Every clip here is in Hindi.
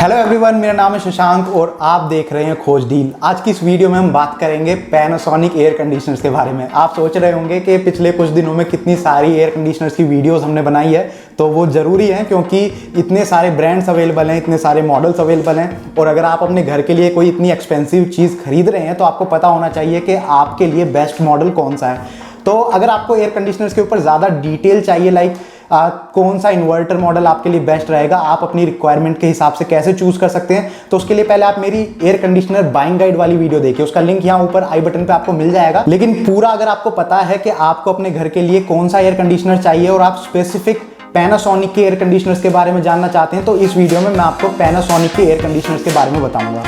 हेलो एवरीवन, मेरा नाम है शशांक और आप देख रहे हैं खोज डील। आज की इस वीडियो में हम बात करेंगे पैनासोनिक एयर कंडीशनर्स के बारे में। आप सोच रहे होंगे कि पिछले कुछ दिनों में कितनी सारी एयर कंडीशनर्स की वीडियोस हमने बनाई है, तो वो ज़रूरी है क्योंकि इतने सारे ब्रांड्स अवेलेबल हैं, इतने सारे मॉडल्स अवेलेबल हैं। और अगर आप अपने घर के लिए कोई इतनी एक्सपेंसिव चीज़ खरीद रहे हैं तो आपको पता होना चाहिए कि आपके लिए बेस्ट मॉडल कौन सा है। तो अगर आपको एयर कंडीशनर्स के ऊपर ज़्यादा डिटेल चाहिए, लाइक कौन सा इन्वर्टर मॉडल आपके लिए बेस्ट रहेगा, आप अपनी रिक्वायरमेंट के हिसाब से कैसे चूज कर सकते हैं, तो उसके लिए पहले आप मेरी एयर कंडीशनर बाइंग गाइड वाली वीडियो देखिए। उसका लिंक यहाँ ऊपर आई बटन पे आपको मिल जाएगा। लेकिन पूरा अगर आपको पता है कि आपको अपने घर के लिए कौन सा एयर कंडीशनर चाहिए और आप स्पेसिफिक पैनासोनिक के एयर कंडीशनर्स के बारे में जानना चाहते हैं, तो इस वीडियो में मैं आपको पैनासोनिक के एयर कंडीशनर्स के बारे में बताऊंगा।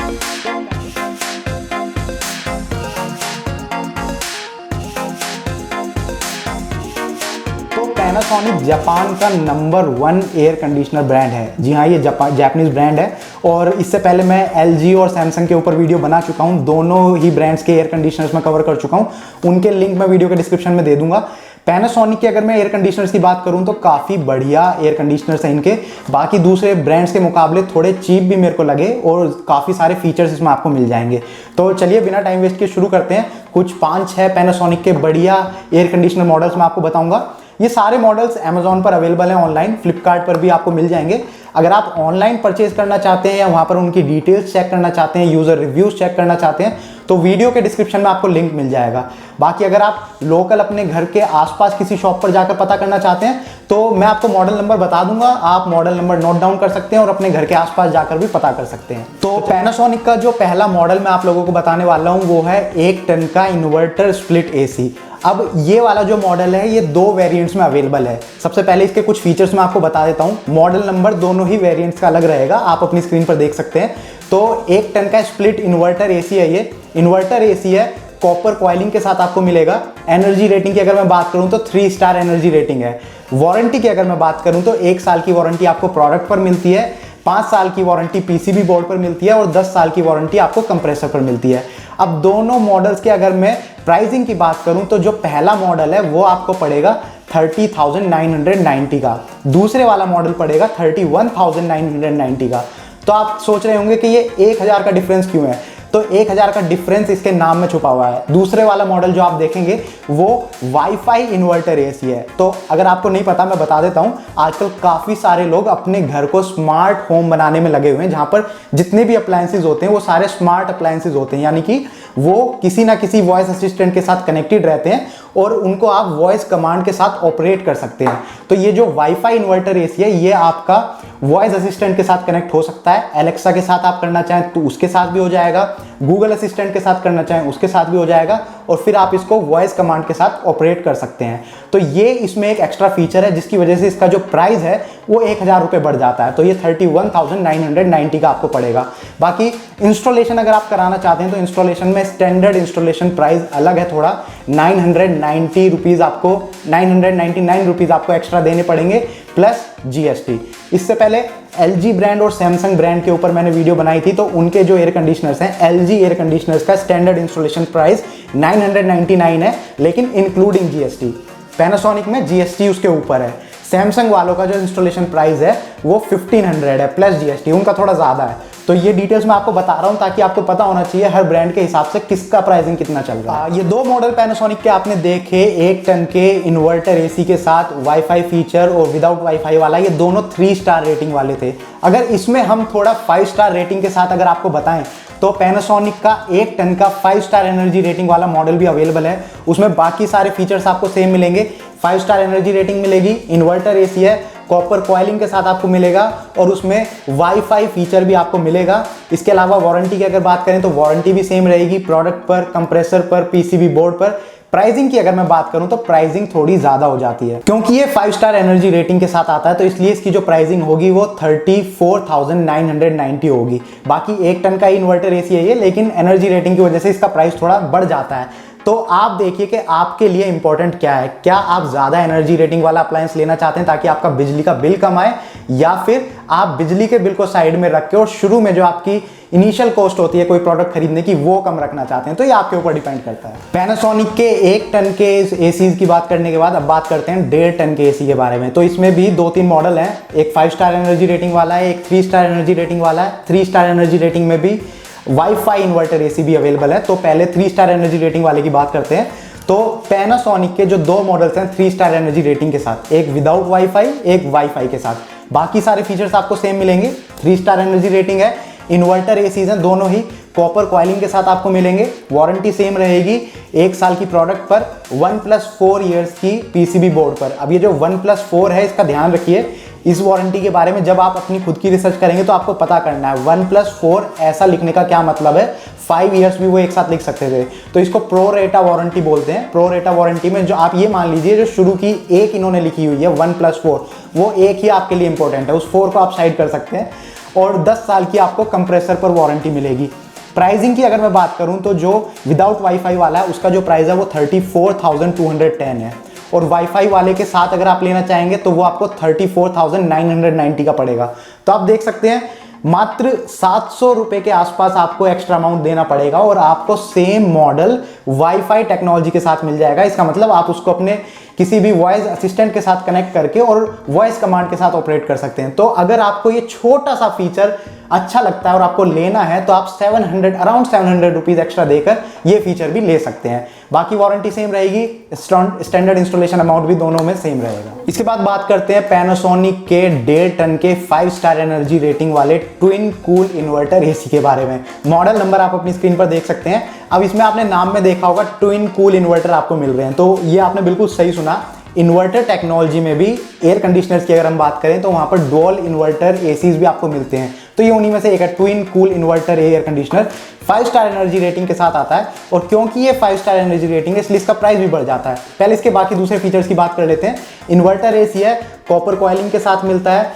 पैनासोनिक जापान का नंबर 1 एयर कंडीशनर ब्रांड है। जी हाँ, ये जापानीज ब्रांड है। और इससे पहले मैं एलजी और सैमसंग के ऊपर वीडियो बना चुका हूँ। दोनों ही ब्रांड्स के एयर कंडीशनर्स में कवर कर चुका हूँ। उनके लिंक मैं वीडियो के डिस्क्रिप्शन में दे दूंगा। पैनासोनिक की अगर मैं एयर कंडीशनर्स की बात करूं तो काफ़ी बढ़िया एयर कंडीशनर्स हैं इनके। बाकी दूसरे ब्रांड्स के मुकाबले थोड़े चीप भी मेरे को लगे और काफ़ी सारे फीचर्स इसमें आपको मिल जाएंगे। तो चलिए बिना टाइम वेस्ट के शुरू करते हैं। कुछ 5-6 पैनासोनिक के बढ़िया एयर कंडीशनर मॉडल्स मैं आपको बताऊंगा। ये सारे मॉडल्स अमेजोन पर अवेलेबल हैं, ऑनलाइन फ्लिपकार्ट पर भी आपको मिल जाएंगे। अगर आप ऑनलाइन परचेज करना चाहते हैं या वहाँ पर उनकी डिटेल्स चेक करना चाहते हैं, यूज़र रिव्यूज़ चेक करना चाहते हैं, तो वीडियो के डिस्क्रिप्शन में आपको लिंक मिल जाएगा। बाकी अगर आप लोकल अपने घर के आसपास किसी शॉप पर जाकर पता करना चाहते हैं तो मैं आपको मॉडल नंबर बता दूंगा, आप मॉडल नंबर नोट डाउन कर सकते हैं और अपने घर के आसपास जाकर भी पता कर सकते हैं। तो पैनासोनिक का जो पहला मॉडल मैं आप लोगों को बताने वाला हूँ वो है 1 टन का इन्वर्टर स्प्लिट एसी। अब ये वाला जो मॉडल है ये 2 वेरिएंट्स में अवेलेबल है। सबसे पहले इसके कुछ फीचर्स मैं आपको बता देता हूँ। मॉडल नंबर दोनों ही वेरिएंट्स का अलग रहेगा, आप अपनी स्क्रीन पर देख सकते हैं। तो 1 टन का स्प्लिट इन्वर्टर एसी है। ये इन्वर्टर एसी है, कॉपर कॉइलिंग के साथ आपको मिलेगा। एनर्जी रेटिंग की अगर मैं बात करूं तो 3 स्टार एनर्जी रेटिंग है। वारंटी की अगर मैं बात करूं तो 1 साल की वारंटी आपको प्रोडक्ट पर मिलती है, 5 साल की वारंटी पीसीबी बोर्ड पर मिलती है और 10 साल की वारंटी आपको कंप्रेसर पर मिलती है। अब दोनों मॉडल्स के अगर मैं प्राइसिंग की बात करूं तो जो पहला मॉडल है वो आपको पड़ेगा 30,990 का, दूसरे वाला मॉडल पड़ेगा 31,990 का। तो आप सोच रहे होंगे कि ये 1,000 का डिफरेंस क्यों है? तो 1,000 का डिफरेंस इसके नाम में छुपा हुआ है। दूसरे वाला मॉडल जो आप देखेंगे वो वाईफाई इन्वर्टर एसी है। तो अगर आपको नहीं पता मैं बता देता हूं, आजकल काफी सारे लोग अपने घर को स्मार्ट होम बनाने में लगे हुए हैं, जहां पर जितने भी अप्लायंसेज होते हैं वो सारे स्मार्ट अप्लायंसेज होते हैं, यानी कि वो किसी ना किसी वॉइस असिस्टेंट के साथ कनेक्टेड रहते हैं और उनको आप वॉइस कमांड के साथ ऑपरेट कर सकते हैं। तो ये जो वाईफाई इन्वर्टर एसी है ये आपका वॉइस असिस्टेंट के साथ कनेक्ट हो सकता है। एलेक्सा के साथ आप करना चाहें तो उसके साथ भी हो जाएगा, गूगल असिस्टेंट के साथ करना चाहें उसके साथ भी हो जाएगा, और फिर आप इसको वॉइस कमांड के साथ ऑपरेट कर सकते हैं। तो ये इसमें एक एक्स्ट्रा फीचर है जिसकी वजह से इसका जो प्राइस है वो 1,000 रुपये बढ़ जाता है। तो ये 31,990 का आपको पड़ेगा। बाकी इंस्टॉलेशन अगर आप कराना चाहते हैं तो इंस्टॉलेशन में स्टैंडर्ड इंस्टॉलेशन प्राइस अलग है थोड़ा, 990 रुपीज़ आपको 999 रुपीज़ आपको एक्स्ट्रा देने पड़ेंगे प्लस जीएसटी। इससे पहले एलजी ब्रांड और सैमसंग ब्रांड के ऊपर मैंने वीडियो बनाई थी, तो उनके जो एयर कंडीशनर्स हैं, एलजी एयर कंडीशनर्स का स्टैंडर्ड इंस्टॉलेशन प्राइस 999 है, लेकिन इंक्लूडिंग जीएसटी। पैनासोनिक में जीएसटी उसके ऊपर है। सैमसंग वालों का जो इंस्टॉलेशन प्राइस है वो 1500 है प्लस जीएसटी, उनका थोड़ा ज़्यादा है। तो ये डिटेल्स मैं आपको बता रहा हूं ताकि आपको पता होना चाहिए हर ब्रांड के हिसाब से किसका प्राइसिंग कितना चल रहा है। ये 2 मॉडल पैनासोनिक के आपने देखे, 1 टन के इन्वर्टर एसी के साथ वाईफाई फीचर और विदाउट वाईफाई वाला, ये दोनों 3 स्टार रेटिंग वाले थे। अगर इसमें हम थोड़ा 5 स्टार रेटिंग के साथ अगर आपको बताएं तो पैनासोनिक का 1 टन का 5 स्टार एनर्जी रेटिंग वाला मॉडल भी अवेलेबल है। उसमें बाकी सारे फीचर्स आपको सेम मिलेंगे। 5 स्टार एनर्जी रेटिंग मिलेगी, इन्वर्टर एसी है, कॉपर कॉइलिंग के साथ आपको मिलेगा और उसमें वाईफाई फीचर भी आपको मिलेगा। इसके अलावा वारंटी की अगर बात करें तो वारंटी भी सेम रहेगी, प्रोडक्ट पर, कंप्रेसर पर, पीसीबी बोर्ड पर। प्राइसिंग की अगर मैं बात करूं तो प्राइसिंग थोड़ी ज्यादा हो जाती है क्योंकि ये 5 स्टार एनर्जी रेटिंग के साथ आता है, तो इसलिए इसकी जो प्राइसिंग होगी वो 34,990 होगी। बाकी 1 टन का इन्वर्टर एसी है ये, लेकिन एनर्जी रेटिंग की वजह से इसका प्राइस थोड़ा बढ़ जाता है। तो आप देखिए कि आपके लिए इंपॉर्टेंट क्या है। क्या आप ज़्यादा एनर्जी रेटिंग वाला अप्लायंस लेना चाहते हैं ताकि आपका बिजली का बिल कम आए, या फिर आप बिजली के बिल को साइड में रख के और शुरू में जो आपकी इनिशियल कॉस्ट होती है कोई प्रोडक्ट खरीदने की वो कम रखना चाहते हैं। तो ये आपके ऊपर डिपेंड करता है। पैनासोनिक के 1 टन के एसीज की बात करने के बाद अब बात करते हैं 1.5 टन के एसी के बारे में। तो इसमें भी 2-3 मॉडल हैं, एक 5 स्टार एनर्जी रेटिंग वाला है, एक 3 स्टार एनर्जी रेटिंग वाला है। 3 स्टार एनर्जी रेटिंग में भी वाईफाई इन्वर्टर एसी भी अवेलेबल है। तो पहले 3 स्टार एनर्जी रेटिंग वाले की बात करते हैं। तो पैनासोनिक के जो 2 मॉडल्स हैं 3 स्टार एनर्जी रेटिंग के साथ, एक विदाउट वाईफाई, एक वाईफाई के साथ, बाकी सारे फीचर्स आपको सेम मिलेंगे। 3 स्टार एनर्जी रेटिंग है, इन्वर्टर एसीज हैं, दोनों ही कॉपर कॉइलिंग के साथ आपको मिलेंगे। वारंटी सेम रहेगी 1 साल की प्रोडक्ट पर, 1+4 ईयर्स की पीसीबी बोर्ड पर। अब ये जो 1+4 है इसका ध्यान रखिए, इस वारंटी के बारे में जब आप अपनी खुद की रिसर्च करेंगे तो आपको पता करना है 1+4 ऐसा लिखने का क्या मतलब है। 5 ईयर्स भी वो एक साथ लिख सकते थे, तो इसको प्रो रेटा वारंटी बोलते हैं। प्रो रेटा वारंटी में जो आप ये मान लीजिए जो शुरू की एक इन्होंने लिखी हुई है 1+4, वो एक ही आपके लिए इंपॉर्टेंट है, उस 4 को आप साइड कर सकते हैं। और 10 साल की आपको कंप्रेसर पर वारंटी मिलेगी। प्राइसिंग की अगर मैं बात करूं तो जो विदाउट वाईफाई वाला है उसका जो प्राइस है वो 34,210 है, और वाईफाई वाले के साथ अगर आप लेना चाहेंगे तो वो आपको 34,990 का पड़ेगा। तो आप देख सकते हैं मात्र 700 रुपए के आसपास आपको एक्स्ट्रा अमाउंट देना पड़ेगा और आपको सेम मॉडल वाईफाई टेक्नोलॉजी के साथ मिल जाएगा। इसका मतलब आप उसको अपने किसी भी वॉइस असिस्टेंट के साथ कनेक्ट करके और वॉइस कमांड के साथ ऑपरेट कर सकते हैं। तो अगर आपको ये छोटा सा फीचर अच्छा लगता है और आपको लेना है तो आप अराउंड 700 रुपीज एक्स्ट्रा देकर ये फीचर भी ले सकते हैं। बाकी वारंटी सेम रहेगी, स्टैंडर्ड इंस्टॉलेशन अमाउंट भी दोनों में सेम रहेगा। इसके बाद बात करते हैं पैनासोनिक के 1.5 टन के 5 स्टार एनर्जी रेटिंग वाले ट्विन कूल इन्वर्टर एसी के बारे में। मॉडल नंबर आप अपनी स्क्रीन पर देख सकते हैं। अब इसमें आपने नाम में देखा होगा ट्विन कूल इन्वर्टर आपको मिल रहे हैं, तो ये आपने बिल्कुल सही सुना। इन्वर्टर टेक्नोलॉजी में भी एयर कंडीशनर्स की अगर हम बात करें तो वहां पर डुअल इन्वर्टर एसीज भी आपको मिलते हैं। तो ये उन्हीं में से एक है, twin cool inverter air conditioner 5 star energy rating के साथ आता है। और क्योंकि ये 5 स्टार एनर्जी रेटिंग है इसलिए इसका प्राइस भी बढ़ जाता है। पहले इसके बाकी दूसरे फीचर्स की बात कर लेते हैं। इन्वर्टर एसी है, कॉपर कॉइलिंग के साथ मिलता है,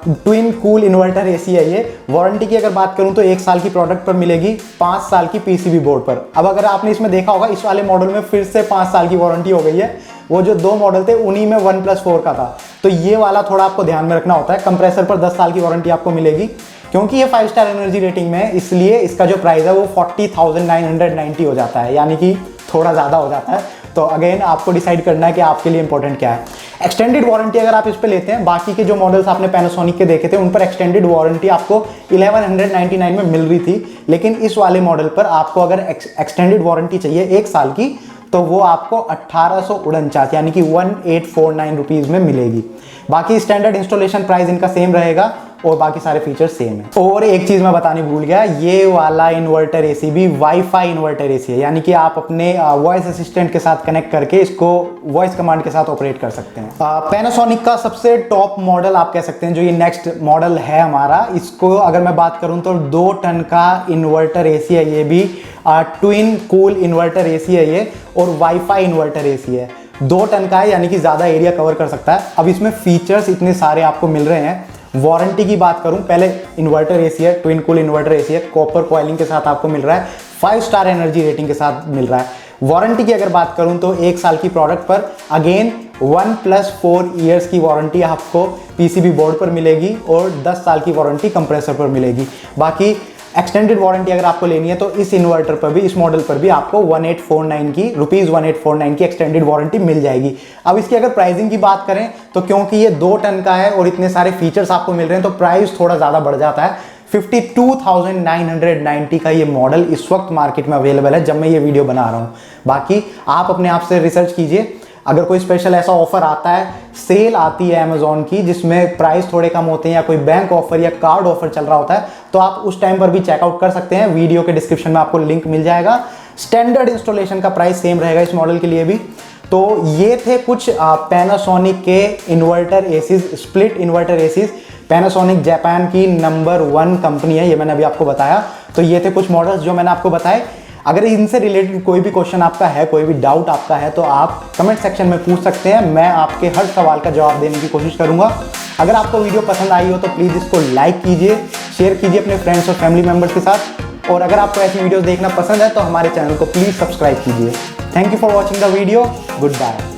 ट्विन कूल इन्वर्टर एसी है ये। वारंटी की अगर बात करूं तो 1 साल की प्रोडक्ट पर मिलेगी, 5 साल की पीसीबी बोर्ड पर। अब अगर आपने इसमें देखा होगा इस वाले मॉडल में फिर से 5 साल की वारंटी हो गई है। वो जो 2 मॉडल थे उन्हीं में 1+4 का था, तो ये वाला थोड़ा आपको ध्यान में रखना होता है। कंप्रेसर पर 10 साल की वारंटी आपको मिलेगी। क्योंकि ये 5 स्टार एनर्जी रेटिंग में है इसलिए इसका जो प्राइस है वो 40,990 हो जाता है, यानी कि थोड़ा ज़्यादा हो जाता है। तो अगेन आपको डिसाइड करना है कि आपके लिए इंपॉर्टेंट क्या है। एक्सटेंडेड वारंटी अगर आप इस पे लेते हैं, बाकी के जो मॉडल्स आपने पैनासोनिक के देखे थे उन पर एक्सटेंडेड वारंटी आपको 1199 में मिल रही थी, लेकिन इस वाले मॉडल पर आपको अगर एक्सटेंडेड वारंटी चाहिए 1 साल की तो वो आपको 1849 यानी कि 1849 रुपीज में मिलेगी। बाकी स्टैंडर्ड इंस्टॉलेशन प्राइस इनका सेम रहेगा और बाकी सारे फीचर्स सेम है। और एक चीज मैं बताने भूल गया, ये वाला इन्वर्टर एसी भी वाईफाई इन्वर्टर एसी है, यानी कि आप अपने वॉइस असिस्टेंट के साथ कनेक्ट करके इसको वॉइस कमांड के साथ ऑपरेट कर सकते हैं। पैनासोनिक का सबसे टॉप मॉडल आप कह सकते हैं जो ये नेक्स्ट मॉडल है हमारा, इसको अगर मैं बात करूं तो 2 टन का इन्वर्टर एसी है। ये भी ट्विन कूल इन्वर्टर एसी है ये, और वाईफाई इन्वर्टर एसी है। 2 टन का है यानी कि ज़्यादा एरिया कवर कर सकता है। अब इसमें फीचर्स इतने सारे आपको मिल रहे हैं। वारंटी की बात करूं, पहले इन्वर्टर एसी है, ट्विन कूल इन्वर्टर एसी है, कॉपर कॉइलिंग के साथ आपको मिल रहा है, 5 स्टार एनर्जी रेटिंग के साथ मिल रहा है। वारंटी की अगर बात करूं तो 1 साल की प्रोडक्ट पर अगेन 1+4 ईयर्स की वारंटी आपको पीसीबी बोर्ड पर मिलेगी और 10 साल की वारंटी कंप्रेसर पर मिलेगी। बाकी एक्सटेंडेड वारंटी अगर आपको लेनी है तो इस इन्वर्टर पर भी, इस मॉडल पर भी आपको 1849 की एक्सटेंडेड वारंटी मिल जाएगी। अब इसकी अगर प्राइसिंग की बात करें तो क्योंकि ये 2 टन का है और इतने सारे फीचर्स आपको मिल रहे हैं तो प्राइस थोड़ा ज़्यादा बढ़ जाता है। 52,990 का ये मॉडल इस वक्त मार्केट में अवेलेबल है जब मैं ये वीडियो बना रहा हूँ। बाकी आप अपने आप से रिसर्च कीजिए, अगर कोई स्पेशल ऐसा ऑफर आता है, सेल आती है अमेजोन की जिसमें प्राइस थोड़े कम होते हैं या कोई बैंक ऑफर या कार्ड ऑफर चल रहा होता है तो आप उस टाइम पर भी चेकआउट कर सकते हैं। वीडियो के डिस्क्रिप्शन में आपको लिंक मिल जाएगा। स्टैंडर्ड इंस्टॉलेशन का प्राइस सेम रहेगा इस मॉडल के लिए भी। तो ये थे कुछ पैनासोनिक के inverter ACs, split inverter ACs. Panasonic Japan की नंबर 1 कंपनी है, ये मैंने अभी आपको बताया। तो ये थे कुछ मॉडल्स जो मैंने आपको बताए। अगर इनसे रिलेटेड कोई भी क्वेश्चन आपका है, कोई भी डाउट आपका है तो आप कमेंट सेक्शन में पूछ सकते हैं। मैं आपके हर सवाल का जवाब देने की कोशिश करूंगा। अगर आपको वीडियो पसंद आई हो तो प्लीज़ इसको लाइक कीजिए, शेयर कीजिए अपने फ्रेंड्स और फैमिली मेम्बर्स के साथ। और अगर आपको ऐसी वीडियोस देखना पसंद है तो हमारे चैनल को प्लीज़ सब्सक्राइब कीजिए। Thank you for watching the video. Good bye.